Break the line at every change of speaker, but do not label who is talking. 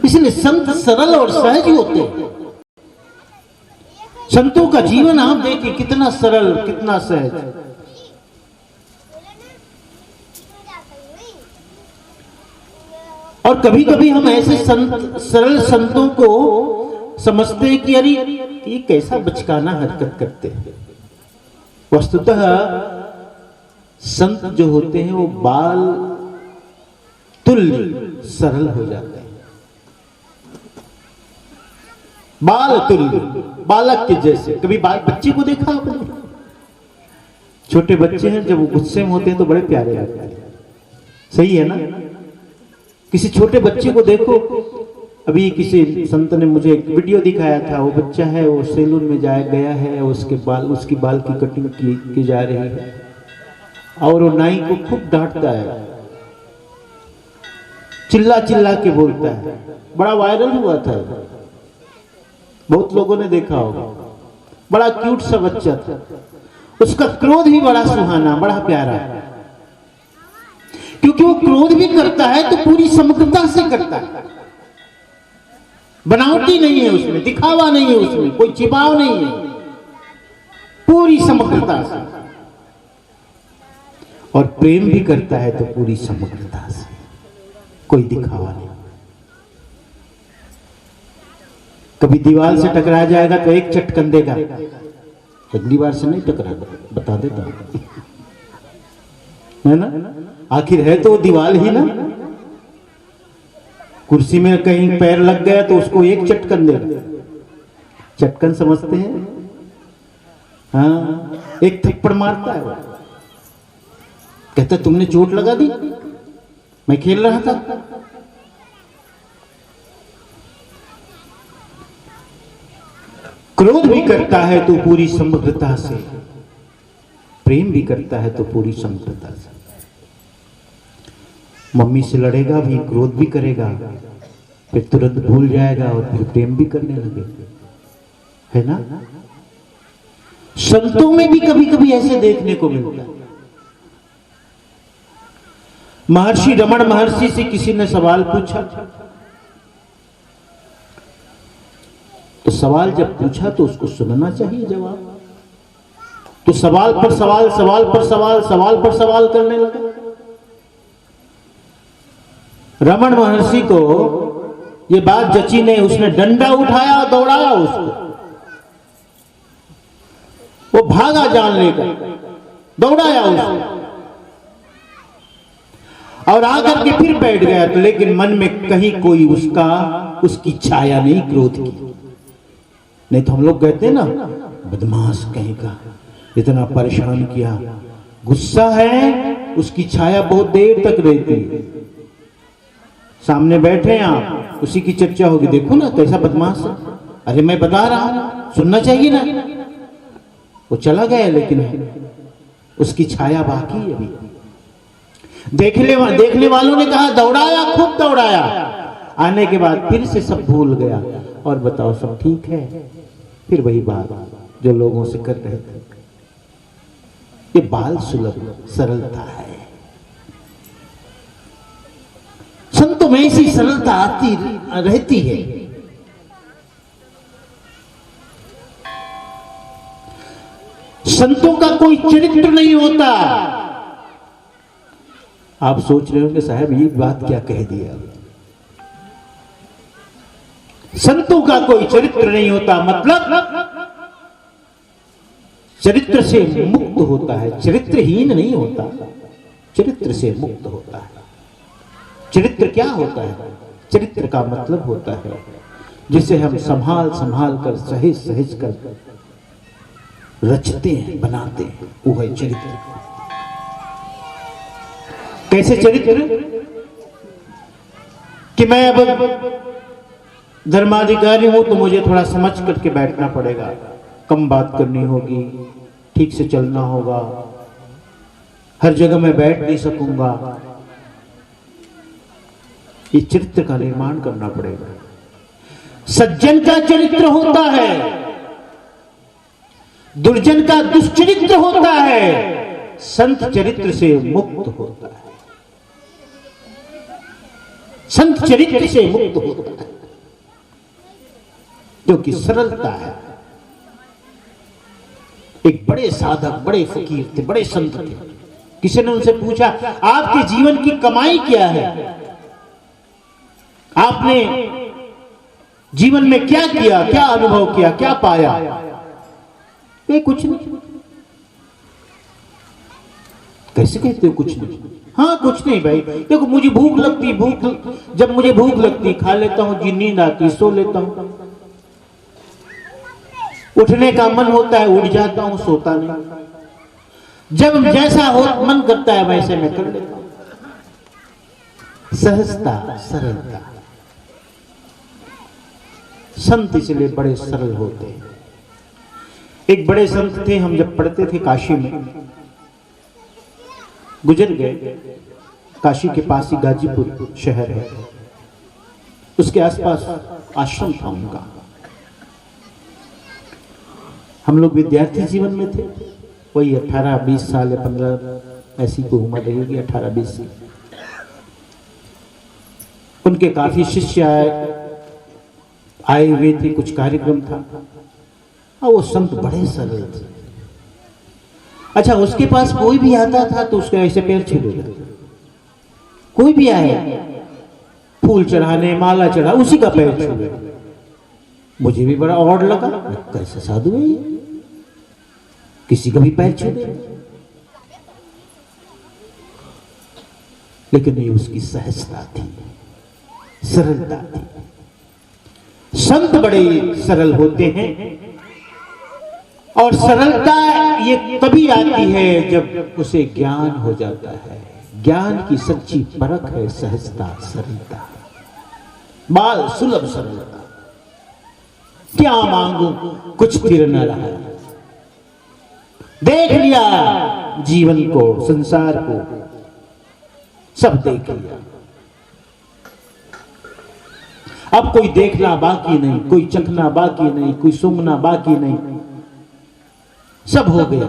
इसलिए संत सरल और सहज होते हैं। संतों का जीवन आप देखिए कितना सरल, कितना सहज। और कभी कभी हम ऐसे सरल संतों को समझते हैं कि अरे ये कैसा बचकाना हरकत करते हैं। वस्तुतः संत जो होते हैं वो बाल तुल्य सरल हो जाते हैं, बाल तुल्य, बालक के जैसे। कभी बच्चे को देखा आपने? छोटे बच्चे हैं जब वो गुस्से में होते हैं तो बड़े प्यारे लगते हैं, सही है ना? किसी छोटे बच्चे को देखो, अभी किसी संत ने मुझे एक वीडियो दिखाया था, वो बच्चा है, वो सैलून में गया है, उसकी बाल की कटिंग की जा रही है और वो नाई को खूब डांटता है, चिल्ला चिल्ला के बोलता है। बड़ा वायरल हुआ था, बहुत लोगों ने देखा होगा। बड़ा क्यूट सा बच्चा था, उसका क्रोध भी बड़ा सुहाना, बड़ा प्यारा, क्योंकि वो क्रोध भी करता है तो पूरी समग्रता से करता है, बनावटी नहीं है उसमें, दिखावा नहीं है उसमें, कोई छिपाव नहीं है, पूरी समग्रता से। और प्रेम भी करता है तो पूरी समग्रता से, कोई दिखावा नहीं। कभी दीवार से टकरा जाएगा तो एक चटकन देगा, अगली बार से नहीं टकराएगा, बता देता हूं, है ना? आखिर है तो दीवार ही ना। कुर्सी में कहीं पैर लग गया तो उसको एक चटकन देगा। चटकन समझते हैं? हाँ, एक थप्पड़ मारता है, कहता तुमने चोट लगा दी, मैं खेल रहा था। क्रोध भी करता है तो पूरी समग्रता से, प्रेम भी करता है तो पूरी समग्रता से। मम्मी से लड़ेगा भी, क्रोध भी करेगा, फिर तुरंत भूल जाएगा और फिर प्रेम भी करने लगेगा, है ना? संतों में भी कभी कभी ऐसे देखने को मिलता है। महर्षि रमण महर्षि से किसी ने सवाल पूछा, तो सवाल जब पूछा तो उसको सुनना चाहिए जवाब। तो सवाल पर सवाल, सवाल पर सवाल, सवाल पर सवाल करने लगा। रमण महर्षि को ये बात जची नहीं, उसने डंडा उठाया और दौड़ाया उसको। वो भागा जान लेकर, दौड़ाया उसको और आकर के फिर बैठ गया। तो लेकिन मन में कहीं कोई उसकी छाया नहीं क्रोध की। नहीं तो हम लोग कहते हैं ना, बदमाश कहीं का, इतना परेशान किया। गुस्सा है, उसकी छाया बहुत देर तक रहती है। सामने बैठे हैं आप, उसी की चर्चा होगी, देखो ना कैसा बदमाश है, अरे मैं बता रहा हूं, सुनना चाहिए ना। वो चला गया लेकिन उसकी छाया बाकी है अभी। देखने वालों ने कहा दौड़ाया, खूब दौड़ाया, आने के बाद फिर से सब भूल गया और बताओ सब ठीक है। फिर वही बात जो लोगों से कर रहे थे। ये बाल सुलभ सरलता है। संतों में ऐसी सरलता आती रहती है। संतों का कोई चरित्र नहीं होता। आप सोच रहे होंगे साहब ये बात क्या कह दिया। संतों का कोई चरित्र नहीं होता, मतलब चरित्र से मुक्त होता है, चरित्रहीन नहीं होता, चरित्र से मुक्त होता है। चरित्र क्या होता है? चरित्र का मतलब होता है जिसे हम संभाल संभाल कर, सहेज सहेज कर रचते हैं, बनाते हैं, वो है चरित्र। कैसे चरित्र? कि मैं अब धर्माधिकारी हूं तो मुझे थोड़ा समझ करके बैठना पड़ेगा, कम बात करनी होगी, ठीक से चलना होगा, हर जगह मैं बैठ नहीं सकूंगा। ये चरित्र का निर्माण करना पड़ेगा। सज्जन का चरित्र होता है, दुर्जन का दुष्चरित्र होता है, संत चरित्र से मुक्त होता है, संत चरित्र से मुक्त होता है। क्योंकि सरलता है। एक बड़े साधक, बड़े फकीर थे, बड़े संत थे। किसी ने उनसे पूछा, आपके जीवन की कमाई क्या है? आपने जीवन में क्या किया, क्या अनुभव किया, क्या पाया? ये कुछ नहीं। कैसे कहते हो कुछ नहीं? हाँ कुछ नहीं भाई, देखो मुझे भूख लगती, जब मुझे भूख लगती खा लेता हूं, जी नींद आती सो लेता हूं, उठने का मन होता है उठ जाता हूं, सोता नहीं। जब जैसा हो मन करता है वैसे मैं कर लेता हूं। सहजता, सरलता। संत इसलिए बड़े सरल होते हैं। एक बड़े संत थे, हम जब पढ़ते थे काशी में, गुजर गए। काशी के पास ही गाजीपुर शहर है, उसके आसपास आश्रम था उनका। हम लोग विद्यार्थी जीवन में थे, वही 18-20 साल या 15 ऐसी कोई उम्र रहेगी, 18-20 साल। उनके काफी शिष्य आए हुए थे, कुछ कार्यक्रम था और वो संत बड़े सरल थे। अच्छा, उसके पास कोई भी आता था तो उसके ऐसे पैर छू लेता। कोई भी आए फूल चढ़ाने, माला चढ़ा, उसी का पैर छू लेता। मुझे भी बड़ा ऑड लगा, कैसा साधु है ये, किसी का भी पैर छू दे। लेकिन ये उसकी सहजता थी, सरलता थी। संत बड़े सरल होते हैं और सरलता ये तभी आती है जब उसे ज्ञान हो जाता है। ज्ञान की सच्ची परख है सहजता, सरलता, बाल सुलभ सरलता। क्या मांगू कुछ फिर न रहा, देख लिया जीवन को, संसार को, सब देख लिया। अब कोई देखना बाकी नहीं, कोई चखना बाकी नहीं, कोई सूंघना बाकी नहीं, सब हो गया।